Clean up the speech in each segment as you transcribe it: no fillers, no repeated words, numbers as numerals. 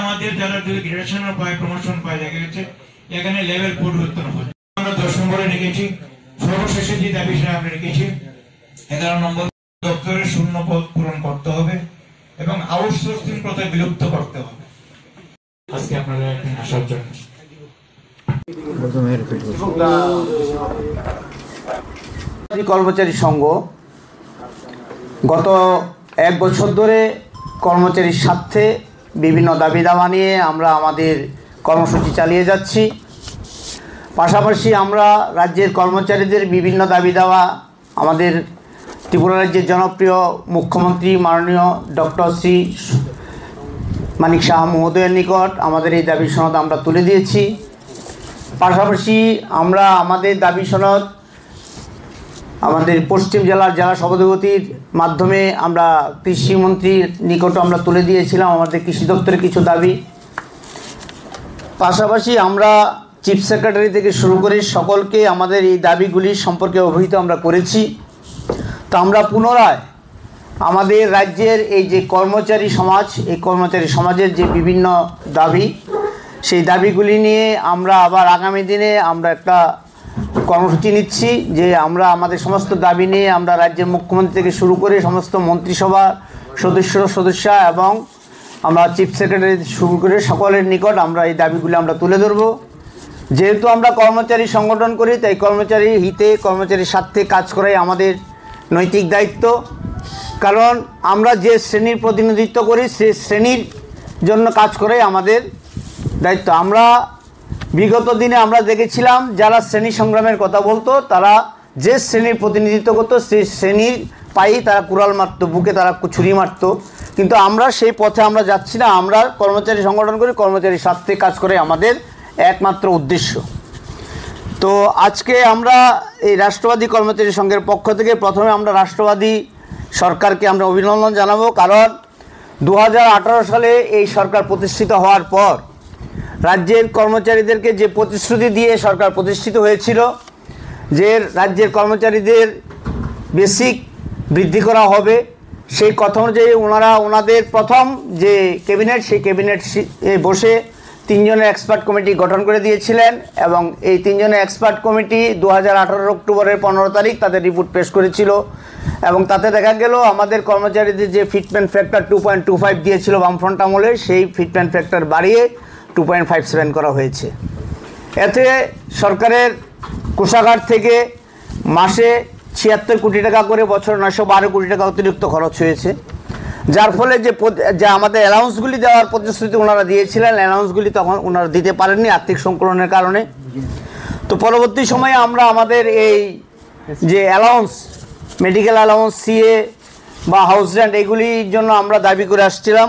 আমাদের যারা যদি গ্রেডুয়েশন পায়, প্রমোশন পায়, দেখা গেছে এখানে লেভেল পরিবর্তন হয়। আমরা 10 নম্বরে রেখেছি। সর্বশেষে যে দাবি সেটা আমরা রেখেছি 11 নম্বর, দপ্তরের শূন্য পদ পূরণ করতে হবে এবং আউটসোর্সিং প্রথা বিলুপ্ত করতে হবে। আজকে আপনারা এখানে আসার জন্য কর্মচারী সংঘ গত 1 বছর ধরে কর্মচারীর স্বার্থে বিভিন্ন দাবি দাওয়া নিয়ে আমরা আমাদের কর্মসূচি চালিয়ে যাচ্ছি। পাশাপাশি আমরা রাজ্যের কর্মচারীদের বিভিন্ন দাবি দাওয়া আমাদের ত্রিপুরা রাজ্যের জনপ্রিয় মুখ্যমন্ত্রী মাননীয় ডক্টর শ্রী মানিক সাহা মহোদয়ের নিকট আমাদের এই দাবি সনদ আমরা তুলে দিয়েছি। পাশাপাশি আমরা আমাদের দাবি সনদ আমাদের পশ্চিম জেলার জেলা সভাধিপতির মাধ্যমে আমরা কৃষিমন্ত্রীর নিকট আমরা তুলে দিয়েছিলাম আমাদের কৃষি দপ্তরের কিছু দাবি। পাশাপাশি আমরা চিফ সেক্রেটারি থেকে শুরু করে সকলকে আমাদের এই দাবিগুলির সম্পর্কে অবহিত আমরা করেছি। তো আমরা পুনরায় আমাদের রাজ্যের এই যে কর্মচারী সমাজ, এই কর্মচারী সমাজের যে বিভিন্ন দাবি, সেই দাবিগুলি নিয়ে আমরা আবার আগামী দিনে আমরা একটা কর্মসূচি নিচ্ছি যে আমরা আমাদের সমস্ত দাবি নিয়ে আমরা রাজ্যের মুখ্যমন্ত্রী থেকে শুরু করে সমস্ত মন্ত্রিসভা সদস্য এবং আমরা চিফ সেক্রেটারি শুরু করে সকলের নিকট আমরা এই দাবিগুলি আমরা তুলে ধরব। যেহেতু আমরা কর্মচারী সংগঠন করি, তাই কর্মচারী হিতে কর্মচারীর স্বার্থে কাজ করাই আমাদের নৈতিক দায়িত্ব। কারণ আমরা যে শ্রেণীর প্রতিনিধিত্ব করি সেই শ্রেণীর জন্য কাজ করাই আমাদের দায়িত্ব। আমরা বিগত দিনে আমরা দেখেছিলাম যারা শ্রেণী সংগ্রামের কথা বলতো তারা যে শ্রেণীর প্রতিনিধিত্ব করতো সেই শ্রেণীর পায়েই তারা কুড়াল মারতো, বুকে তারা ছুরি মারতো। কিন্তু আমরা সেই পথে আমরা যাচ্ছি না। আমরা কর্মচারী সংগঠন করি, কর্মচারীর স্বার্থে কাজ করে আমাদের একমাত্র উদ্দেশ্য। তো আজকে আমরা এই রাষ্ট্রবাদী কর্মচারী সংঘের পক্ষ থেকে প্রথমে আমরা রাষ্ট্রবাদী সরকারকে আমরা অভিনন্দন জানাবো। কারণ 2018 সালে এই সরকার প্রতিষ্ঠিত হওয়ার পর রাজ্যের কর্মচারীদেরকে যে প্রতিশ্রুতি দিয়ে সরকার প্রতিষ্ঠিত হয়েছিল যে রাজ্যের কর্মচারীদের বেসিক বৃদ্ধি করা হবে, সেই কথা অনুযায়ী ওনাদের প্রথম যে ক্যাবিনেট, সেই ক্যাবিনেট বসে 3 জনের এক্সপার্ট কমিটি গঠন করে দিয়েছিলেন এবং এই 3 জনের এক্সপার্ট কমিটি 2018 অক্টোবরের 15 তারিখ তাদের রিপোর্ট পেশ করেছিল এবং তাতে দেখা গেল আমাদের কর্মচারীদের যে ফিটমেন্ট ফ্যাক্টর 2.25 দিয়েছিল বামফ্রন্ট আমলে, সেই ফিটমেন্ট ফ্যাক্টর বাড়িয়ে 2.57 করা হয়েছে। এতে সরকারের কোষাগার থেকে মাসে 76 কোটি টাকা করে বছর 912 কোটি টাকা অতিরিক্ত খরচ হয়েছে, যার ফলে যে আমাদের অ্যালাউন্সগুলি দেওয়ার প্রতিশ্রুতি ওনারা দিয়েছিলেন, অ্যালাউন্সগুলি তখন ওনারা দিতে পারেননি আর্থিক সংকলনের কারণে। তো পরবর্তী সময়ে আমরা আমাদের এই যে অ্যালাউন্স, মেডিকেল অ্যালাউন্স, সিএ বা হাউস রেন্ট, এগুলির জন্য আমরা দাবি করে আসছিলাম।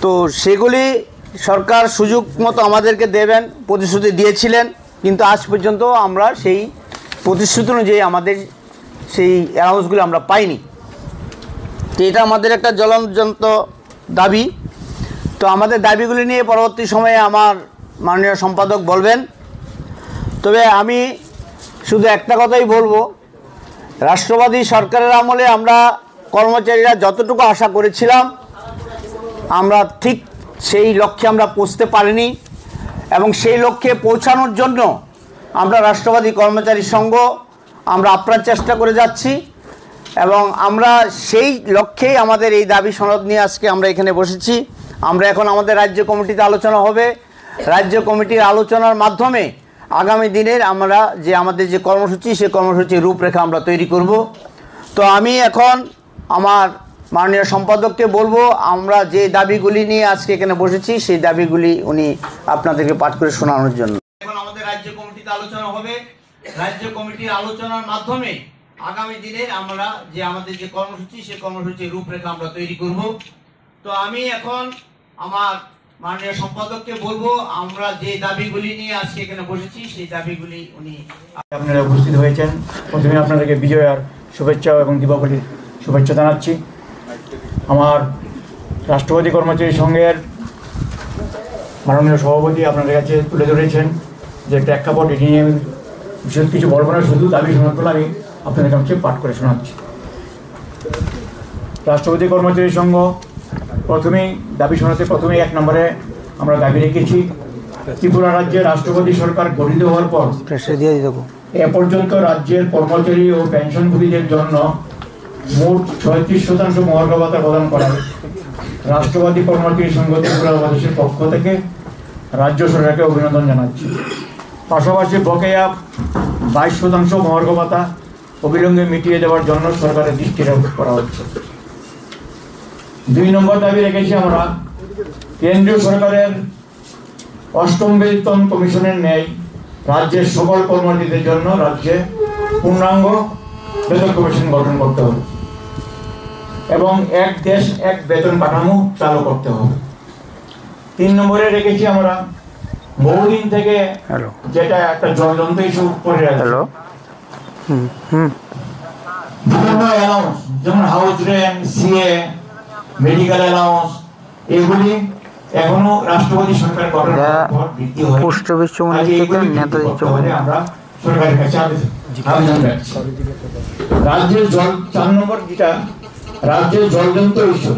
তো সেগুলি সরকার সুযোগ মতো আমাদেরকে দেবেন প্রতিশ্রুতি দিয়েছিলেন, কিন্তু আজ পর্যন্ত আমরা সেই প্রতিশ্রুতি অনুযায়ী আমাদের সেই অ্যালাউন্সগুলো আমরা পাইনি। তো এটা আমাদের একটা জ্বলন্ত দাবি। তো আমাদের দাবিগুলি নিয়ে পরবর্তী সময়ে আমার মাননীয় সম্পাদক বলবেন। তবে আমি শুধু একটা কথাই বলবো, রাষ্ট্রবাদী সরকারের আমলে আমরা কর্মচারীরা যতটুকু আশা করেছিলাম আমরা ঠিক সেই লক্ষ্যে আমরা পৌঁছতে পারিনি এবং সেই লক্ষ্যে পৌঁছানোর জন্য আমরা রাষ্ট্রবাদী কর্মচারী সংঘ আমরা আপ্রাণ চেষ্টা করে যাচ্ছি এবং আমরা সেই লক্ষ্যেই আমাদের এই দাবি সনদ নিয়ে আজকে আমরা এখানে বসেছি। আমরা এখন আমাদের রাজ্য কমিটিতে আলোচনা হবে, রাজ্য কমিটির আলোচনার মাধ্যমে আগামী দিনের আমরা যে আমাদের যে কর্মসূচি, সেই কর্মসূচির রূপরেখা আমরা তৈরি করব। তো আমি এখন আমার মাননীয় সম্পাদককে বলবো আমরা যে দাবিগুলি নিয়ে আজকে এখানে বসেছি সেই দাবিগুলি উনি আপনাদেরকে পাঠ করে শোনানোর জন্য। এখন আমাদের রাজ্য কমিটিতে আলোচনা হবে, রাজ্য কমিটির আলোচনার মাধ্যমে আগামী দিনে আমরা যে আমাদের যে কর্মসূচি, সেই কর্মসূচির রূপরেখা আমরা তৈরি করব। তো আমি এখন আমার মাননীয় সম্পাদককে বলবো আমরা যে দাবিগুলি নিয়ে আজকে এখানে বসেছি সেই দাবিগুলি উনি। আপনারা উপস্থিত হয়েছেন, প্রথমে আপনাদেরকে বিজয় আর শুভেচ্ছা এবং দীপাবলির শুভেচ্ছা জানাচ্ছি। আমার রাষ্ট্রবাদী কর্মচারী সংঘের মাননীয় সভাপতি আপনাদের কাছে তুলে ধরেছেন যে প্রেক্ষাপট, এটি নিয়ে বিশেষ কিছু বলব না, শুধু দাবি সনদগুলো আমি আপনাদের কাছে পাঠ করে শোনাচ্ছি। রাষ্ট্রপতি কর্মচারী সংঘ প্রথমেই দাবি শোনাতে প্রথমেই 1 নম্বরে আমরা দাবি রেখেছি, ত্রিপুরা রাজ্যে রাষ্ট্রপতি সরকার গঠিত হওয়ার পর এ পর্যন্ত রাজ্যের কর্মচারী ও পেনশনভোগীদের জন্য মোট 36% মহার্ঘ ভাতা প্রদান করার রাষ্ট্রবাদী কর্মচারী সংঘ ত্রিপুরা বাংলাদেশের পক্ষ থেকে রাজ্য সরকারকে অভিনন্দন জানাচ্ছি। পাশাপাশি বকেয়া 22% মহার্ঘ ভাতা অবিলম্বে মিটিয়ে দেওয়ার জন্য সরকারের দৃষ্টি করা হচ্ছে। 2 নম্বর দাবি রেখেছি আমরা, কেন্দ্রীয় সরকারের 8ম বেতন কমিশনের ন্যায় রাজ্যের সকল কর্মচারীদের জন্য রাজ্যে পূর্ণাঙ্গ বেতন কমিশন গঠন করতে হবে এবং এক দেশ এক বেতন কাঠামো চালু করতে হবে। 3 নম্বরে রেখেছি আমরা, বহুদিন থেকে যেটা একটা জ্বলন্ত ইস্যু করে আছে, বিভিন্ন অ্যালাউন্স যেমন house rent, CA, medical allowance, এগুলি এখনো রাষ্ট্রপতি সরকার গঠন পর বৃদ্ধি হয়। আমরা সরকারের কাছে আবেদন রাখছি। রাজ্যের জল 4 নম্বর যেটা রাজ্যের জলজন্ত ইস্যু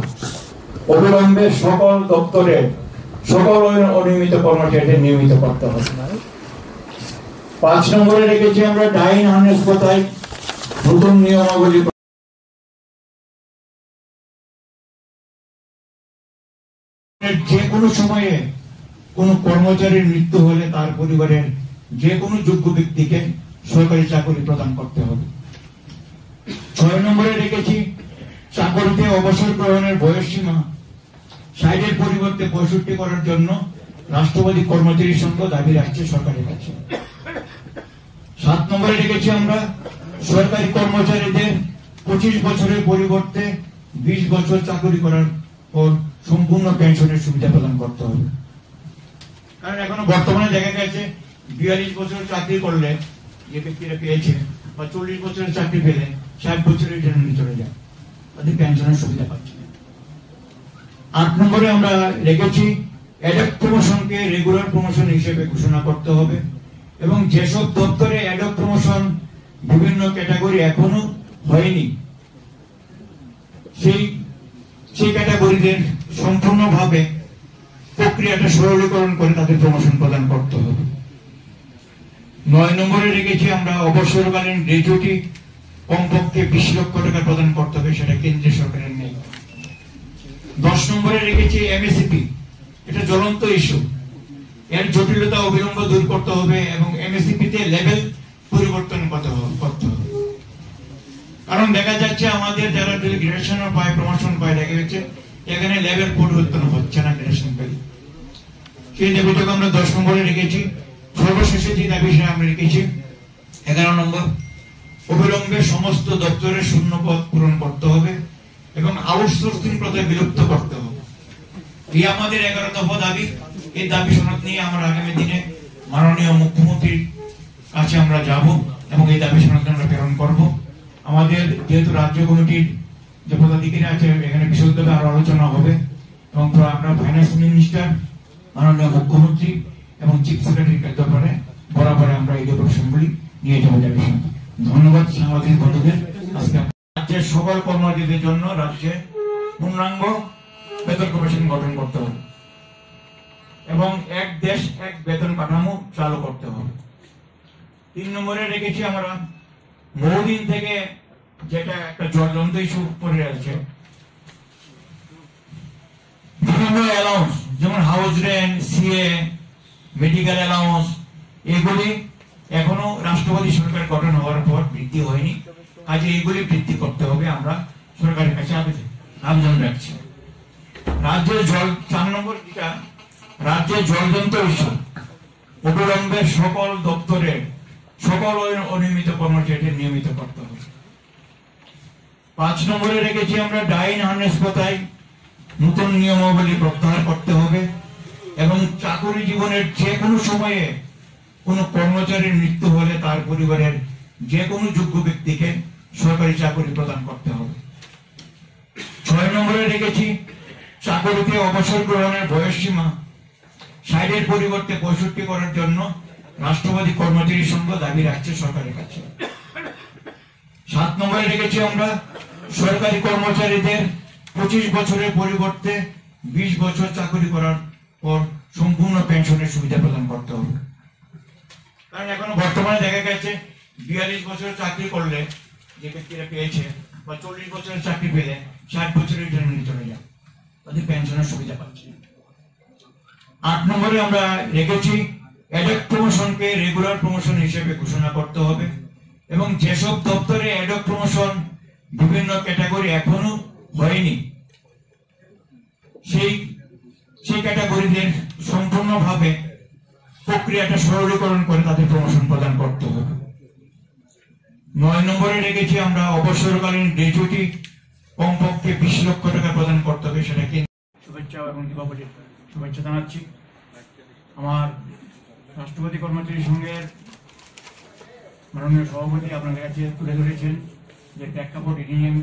অবিলম্বে সকল দপ্তরে সকল অনিয়মিত কর্মচারীদের নিয়মিত করতে হবে। 5 নম্বরে রেখেছি আমরা, ডাইন হাসপাতাল নতুন নিয়মাবলী যে কোনো সময়ে কোনো কর্মচারীর মৃত্যু হলে তার পরিবারের যে কোনো যোগ্য ব্যক্তিকে সরকারি চাকরি প্রদান করতে হবে। 6 নম্বরে রেখেছি, চাকরিতে অবসর গ্রহণের বয়সসীমা 60-এর পরিবর্তে 65 করার জন্য রাষ্ট্রবাদী কর্মচারী সংঘ দাবি রাখছে সরকারের কাছে। 7 নম্বরে রেখেছি আমরা, সরকারি কর্মচারীদের 25 বছরের পরিবর্তে 20 বছর চাকরি করার পর সম্পূর্ণ পেনশনের সুবিধা প্রদান করতে হবে। কারণ এখনো বর্তমানে দেখা গেছে 42 বছর চাকরি করলে যে ব্যক্তিরা পেয়েছে বা 40 বছরের চাকরি পেলে 60 বছরের জন্য চলে যায়, তাদের পেনশনের সুবিধা পাচ্ছে। 8 নম্বরে আমরা রেখেছি, অ্যাডক প্রমোশনকে রেগুলার প্রমোশন হিসেবে ঘোষণা করতে হবে এবং যেসব দপ্তরে অ্যাডক প্রমোশন বিভিন্ন ক্যাটাগরি এখনো হয়নি সেই ক্যাটাগরিদের সম্পূর্ণভাবে প্রক্রিয়াটা সরলীকরণ করে তাদের প্রমোশন প্রদান করতে হবে। 9 নম্বরে রেখেছি আমরা, অবসরকালীন গ্র্যাচুইটি কমপক্ষে 20 লক্ষ টাকা প্রদান করতে হবে, সেটা কেন্দ্রীয় সরকারের নেই। 10 নম্বরে রেখেছি এমএসপি, এটা জ্বলন্ত ইস্যু, এর জটিলতা অবিলম্ব দূর করতে হবে এবং এমএসপি তে লেভেল পরিবর্তন করতে হবে। কারণ দেখা যাচ্ছে আমাদের যারা যদি গ্রাজুয়েশন পায়, প্রমোশন পায়, দেখা যাচ্ছে এখানে লেভেল পরিবর্তন হচ্ছে না গ্রাজুয়েশন পেলে। সেই দাবিটাকে আমরা 10 নম্বরে রেখেছি। সর্বশেষে যে দাবি আমরা রেখেছি 11 নম্বর, অবিলম্বে সমস্ত দপ্তরের শূন্য পদ পূরণ করতে হবে এবং আউটসোর্সিং প্রথা বিলুপ্ত করতে হবে। এই আমাদের 11 দফা দাবি। এই দাবি সনদ নিয়ে আমরা আগামী দিনে মাননীয় মুখ্যমন্ত্রীর কাছে আমরা যাব এবং এই দাবি সনদ আমরা প্রেরণ করব। আমাদের যেহেতু রাজ্য কমিটির যে পদাধিকারী আছে, এখানে বিশদভাবে আরো আলোচনা হবে এবং আমরা ফাইন্যান্স মিনিস্টার, মাননীয় মুখ্যমন্ত্রী এবং চিফ সেক্রেটারির ব্যাপারে বরাবর আমরা এই প্রশ্নগুলি নিয়ে যাবো দাবি সনদ। ধন্যবাদ সাংবাদিক বন্ধুদের। আজকে রাজ্যের সকল কর্মচারীদের জন্য রাজ্যে পূর্ণাঙ্গ বেতন কমিশন গঠন করতে হবে এবং এক দেশ এক বেতন কাঠামো চালু করতে হবে। 3 নম্বরে রেখেছি আমরা, বহুদিন থেকে যেটা একটা জ্বলন্ত ইস্যু পড়ে আছে, বিভিন্ন অ্যালাউন্স যেমন house rent, CA, medical allowance, এগুলি এখনো রাষ্ট্রপতি সরকার গঠন হওয়ার পর বৃদ্ধি হয়নি, কাজে এগুলি বৃদ্ধি করতে হবে। আমরা সরকারের কাছে আবেদন রাখছি। রাজ্যের 4 নম্বর যেটা রাজ্যের জলজন্ত ইস্যু অবিলম্বে সকল দপ্তরের সকল অনিয়মিত কর্মচারীদের নিয়মিত করতে হবে। 5 নম্বরে রেখেছি আমরা, ডাইন হাসপাতাল নতুন নিয়মাবলী প্রত্যাহার করতে হবে এবং চাকরি জীবনের যে কোনো সময়ে কোনো কর্মচারীর মৃত্যু হলে তার পরিবারের যে কোনো যোগ্য ব্যক্তিকে সরকারি চাকরি প্রদান করতে হবে। 6 নম্বরে রেখেছি, চাকরিতে অবসর গ্রহণের বয়সসীমা 60-এর পরিবর্তে 65 করার জন্য রাষ্ট্রবাদী কর্মচারী সংঘ দাবি রাখছে সরকারের কাছে। 7 নম্বরে রেখেছি আমরা সরকারি কর্মচারীদের 25 বছরের পরিবর্তে 20 বছর চাকরি করার পর সম্পূর্ণ পেনশনের সুবিধা প্রদান করতে হবে। কারণ এখন বর্তমানে দেখা গেছে 42 বছরের চাকরি করলে যে ব্যক্তিরা পেয়েছে বা 40 বছরের চাকরি পেলে 60 বছরের রিটায়ারমেন্ট চলে যায়, তাদের পেনশনের সুবিধা পাচ্ছে। 8 নম্বরে আমরা রেখেছি অ্যাডক প্রমোশনকে রেগুলার প্রমোশন হিসেবে ঘোষণা করতে হবে এবং যেসব দপ্তরে অ্যাডক প্রমোশন বিভিন্ন ক্যাটাগরি এখনো হয়নি সেই ক্যাটাগরিদের সম্পূর্ণভাবে প্রক্রিয়াটা সরলীকরণ করে তাদের প্রমোশন প্রদান করতে হবে। 9 নম্বরে রেখেছি আমরা অবসরকালীন গ্র্যাচুইটি কমপক্ষে 20 লক্ষ টাকা প্রদান করতে হবে, সেটাকে শুভেচ্ছা এবং দীপাবলির শুভেচ্ছা জানাচ্ছি। আমার রাষ্ট্রপতি কর্মচারী সংঘের মাননীয় সভাপতি আপনাদের কাছে তুলে ধরেছেন যে প্রেক্ষাপট ইডিএম